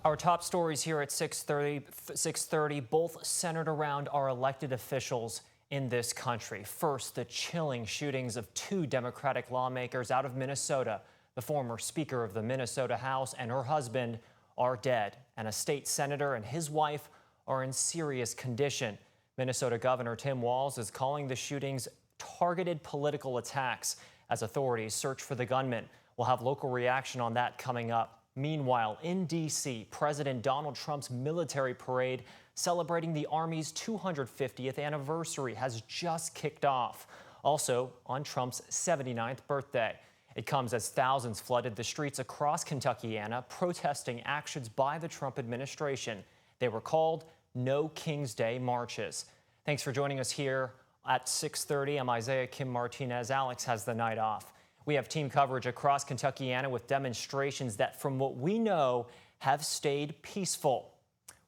Our top stories here at 6:30, both centered around our elected officials in this country. First, the chilling shootings of two Democratic lawmakers out of Minnesota. The former Speaker of the Minnesota House and her husband are dead, and a state senator and his wife are in serious condition. Minnesota Governor Tim Walz is calling the shootings targeted political attacks as authorities search for the gunman. We'll have local reaction on that coming up. Meanwhile, in D.C., President Donald Trump's military parade celebrating the Army's 250th anniversary has just kicked off. Also, on Trump's 79th birthday. It comes as thousands flooded the streets across Kentuckiana protesting actions by the Trump administration. They were called No King's Day marches. Thanks for joining us here at 6:30. I'm Isaiah Kim Martinez. Alex has the night off. We have team coverage across Kentuckiana with demonstrations that, from what we know, have stayed peaceful.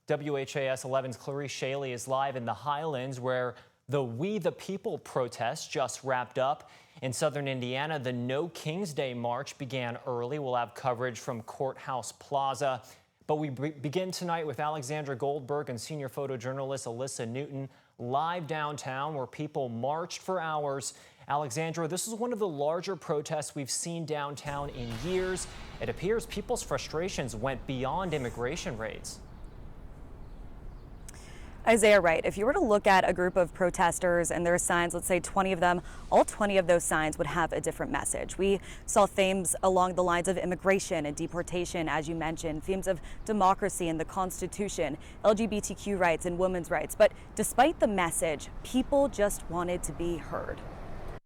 WHAS11's Clarice Shaley is live in the Highlands, where the We the People protest just wrapped up. In southern Indiana, the No King's Day march began early. We'll have coverage from Courthouse Plaza. But we begin tonight with Alexandra Goldberg and senior photojournalist Alyssa Newton live downtown, where people marched for hours. Alexandra, this is one of the larger protests we've seen downtown in years. It appears people's frustrations went beyond immigration raids. Isaiah, right. If you were to look at a group of protesters and their signs, let's say 20 of them, all 20 of those signs would have a different message. We saw themes along the lines of immigration and deportation, as you mentioned, themes of democracy and the Constitution, LGBTQ rights and women's rights. But despite the message, people just wanted to be heard.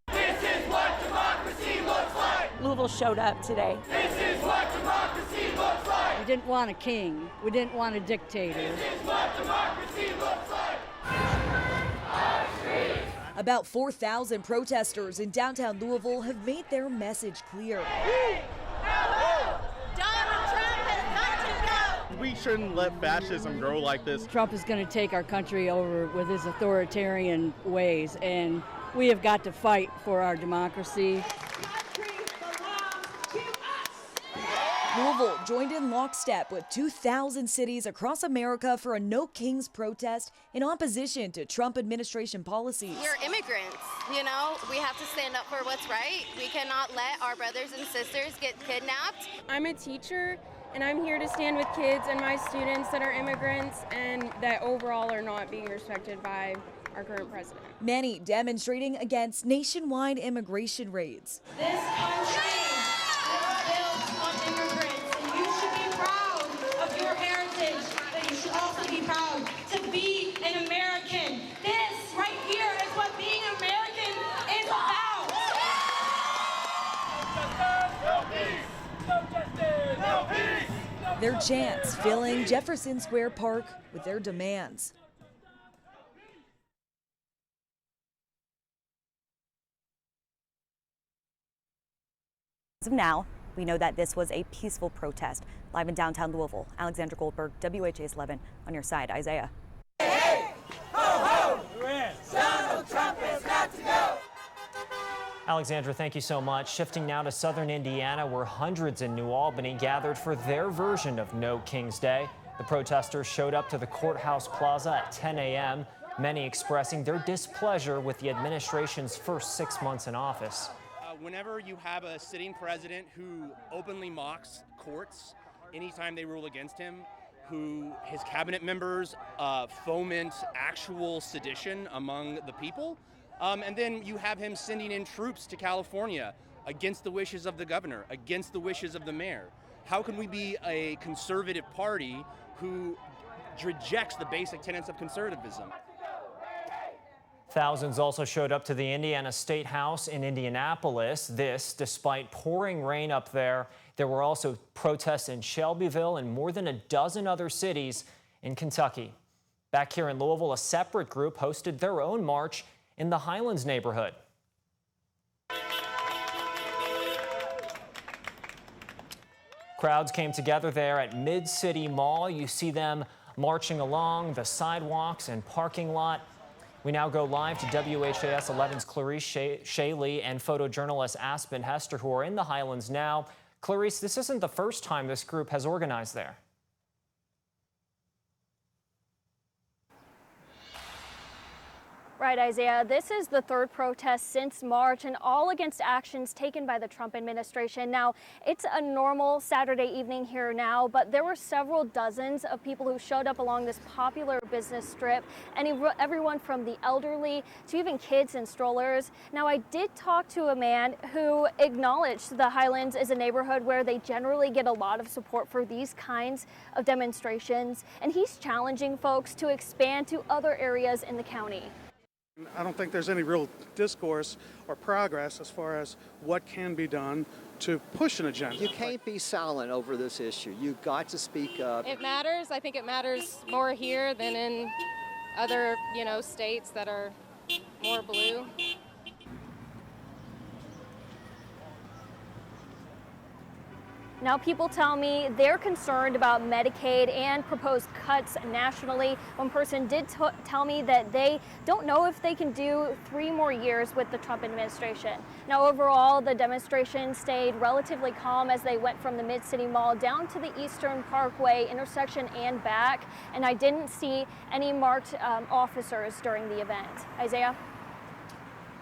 This is what democracy looks like. Louisville showed up today. This is what democracy looks like. We didn't want a king. We didn't want a dictator. This is what democracy looks like. About 4,000 protesters in downtown Louisville have made their message clear. Donald Trump has got to go. We shouldn't let fascism grow like this. Trump is going to take our country over with his authoritarian ways, and we have got to fight for our democracy. Louisville joined in lockstep with 2,000 cities across America for a No Kings protest in opposition to Trump administration policies. We're immigrants, you know, we have to stand up for what's right. We cannot let our brothers and sisters get kidnapped. I'm a teacher, and I'm here to stand with kids and my students that are immigrants and that overall are not being respected by our current president. Many demonstrating against nationwide immigration raids. This country is built on immigrants, and you should be proud of your heritage, but you should also be proud to be an American. This right here is what being American is about. No peace, no justice, no peace. Their chants filling Jefferson Square Park with their demands. As of now, we know that this was a peaceful protest. Live in downtown Louisville, Alexandra Goldberg, WHAS11 on your side. Isaiah. Hey, ho, ho! Donald Trump has got to go. Alexandra, thank you so much. Shifting now to southern Indiana, where hundreds in New Albany gathered for their version of No King's Day. The protesters showed up to the Courthouse Plaza at 10 a.m., many expressing their displeasure with the administration's first 6 months in office. Whenever you have a sitting president who openly mocks courts anytime they rule against him, who his cabinet members foment actual sedition among the people, and then you have him sending in troops to California against the wishes of the governor, against the wishes of the mayor. How can we be a conservative party who rejects the basic tenets of conservatism? Thousands also showed up to the Indiana State House in Indianapolis. This, despite pouring rain up there. There were also protests in Shelbyville and more than a dozen other cities in Kentucky. Back here in Louisville, a separate group hosted their own march in the Highlands neighborhood. Crowds came together there at Mid-City Mall. You see them marching along the sidewalks and parking lot. We now go live to WHAS11's Clarice Shaley and photojournalist Aspen Hester, who are in the Highlands now. Clarice, this isn't the first time this group has organized there. Right, Isaiah. This is the third protest since March, and all against actions taken by the Trump administration. Now, it's a normal Saturday evening here now, but there were several dozens of people who showed up along this popular business strip, and everyone from the elderly to even kids in strollers. Now, I did talk to a man who acknowledged the Highlands is a neighborhood where they generally get a lot of support for these kinds of demonstrations, and he's challenging folks to expand to other areas in the county. I don't think there's any real discourse or progress as far as what can be done to push an agenda. You can't be silent over this issue. You've got to speak up. It matters. I think it matters more here than in other, states that are more blue. Now, people tell me they're concerned about Medicaid and proposed cuts nationally. One person did tell me that they don't know if they can do 3 more years with the Trump administration. Now, overall, the demonstration stayed relatively calm as they went from the Mid-City Mall down to the Eastern Parkway intersection and back. And I didn't see any marked officers during the event. Isaiah?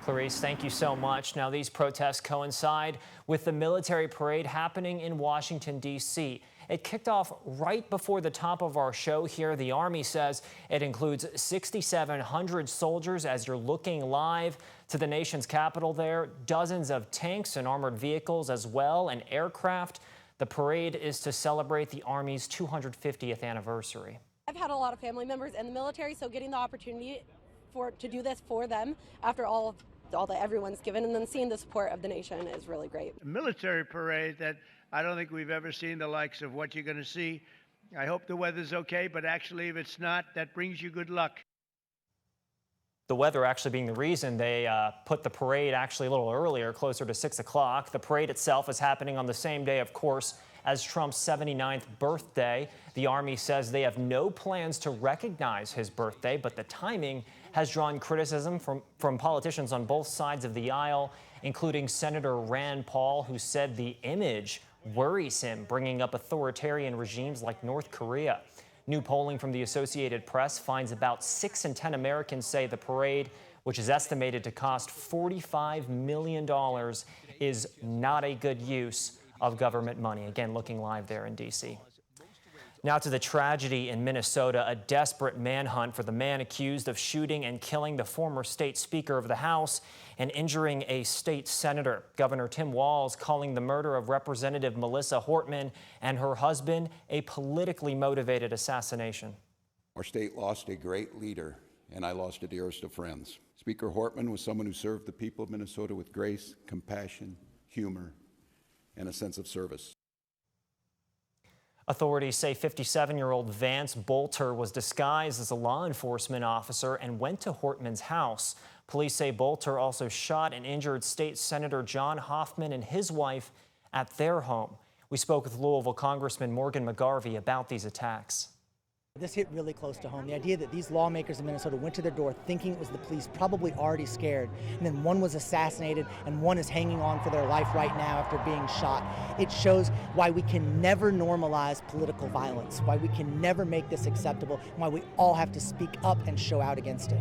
Clarice, thank you so much. Now, these protests coincide with the military parade happening in Washington, D.C. It kicked off right before the top of our show here. The Army says it includes 6,700 soldiers as you're looking live to the nation's capital there. Dozens of tanks and armored vehicles as well, and aircraft. The parade is to celebrate the Army's 250th anniversary. I've had a lot of family members in the military, so getting the opportunity to do this for them after all that everyone's given, and then seeing the support of the nation is really great. A military parade that I don't think we've ever seen the likes of what you're going to see. I hope the weather's okay, but actually if it's not, that brings you good luck. The weather actually being the reason they put the parade actually a little earlier, closer to 6 o'clock. The parade itself is happening on the same day, of course, as Trump's 79th birthday. The Army says they have no plans to recognize his birthday, but the timing has drawn criticism from politicians on both sides of the aisle, including Senator Rand Paul, who said the image worries him, bringing up authoritarian regimes like North Korea. New polling from the Associated Press finds about 6 in 10 Americans say the parade, which is estimated to cost $45 million, is not a good use of government money. Again, looking live there in D.C. Now to the tragedy in Minnesota, a desperate manhunt for the man accused of shooting and killing the former state speaker of the House and injuring a state senator. Governor Tim Walz calling the murder of Representative Melissa Hortman and her husband a politically motivated assassination. Our state lost a great leader, and I lost a dearest of friends. Speaker Hortman was someone who served the people of Minnesota with grace, compassion, humor, and a sense of service. Authorities say 57-year-old Vance Bolter was disguised as a law enforcement officer and went to Hortman's house. Police say Bolter also shot and injured State Senator John Hoffman and his wife at their home. We spoke with Louisville Congressman Morgan McGarvey about these attacks. This hit really close to home. The idea that these lawmakers in Minnesota went to their door thinking it was the police, probably already scared, and then one was assassinated and one is hanging on for their life right now after being shot. It shows why we can never normalize political violence, why we can never make this acceptable, and why we all have to speak up and show out against it.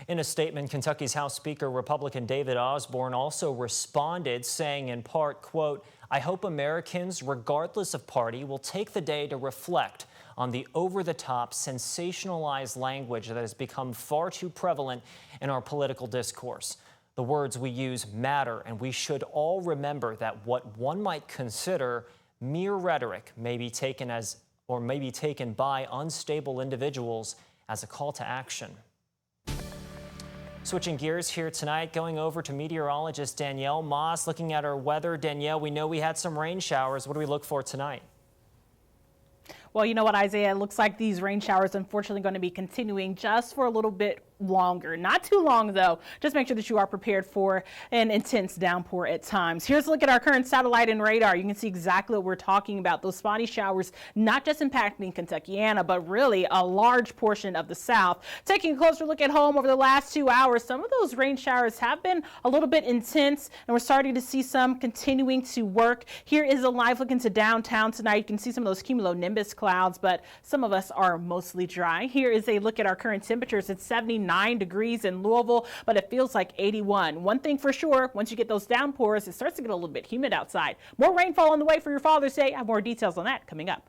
In a statement, Kentucky's House Speaker, Republican David Osborne, also responded, saying in part, quote, "I hope Americans, regardless of party, will take the day to reflect on the over-the-top, sensationalized language that has become far too prevalent in our political discourse. The words we use matter, and we should all remember that what one might consider mere rhetoric may be taken by unstable individuals as a call to action." Switching gears here tonight, going over to meteorologist Danielle Moss, looking at our weather. Danielle, we know we had some rain showers. What do we look for tonight? Well, you know what, Isaiah, it looks like these rain showers unfortunately going to be continuing just for a little bit longer. Not too long though. Just make sure that you are prepared for an intense downpour at times. Here's a look at our current satellite and radar. You can see exactly what we're talking about. Those spotty showers not just impacting Kentuckiana, but really a large portion of the South. Taking a closer look at home over the last 2 hours, some of those rain showers have been a little bit intense, and we're starting to see some continuing to work. Here is a live look into downtown tonight. You can see some of those cumulonimbus clouds, but some of us are mostly dry. Here is a look at our current temperatures. It's 79 degrees in Louisville, but it feels like 81. One thing for sure, once you get those downpours, it starts to get a little bit humid outside. More rainfall on the way for your Father's Day. I have more details on that coming up.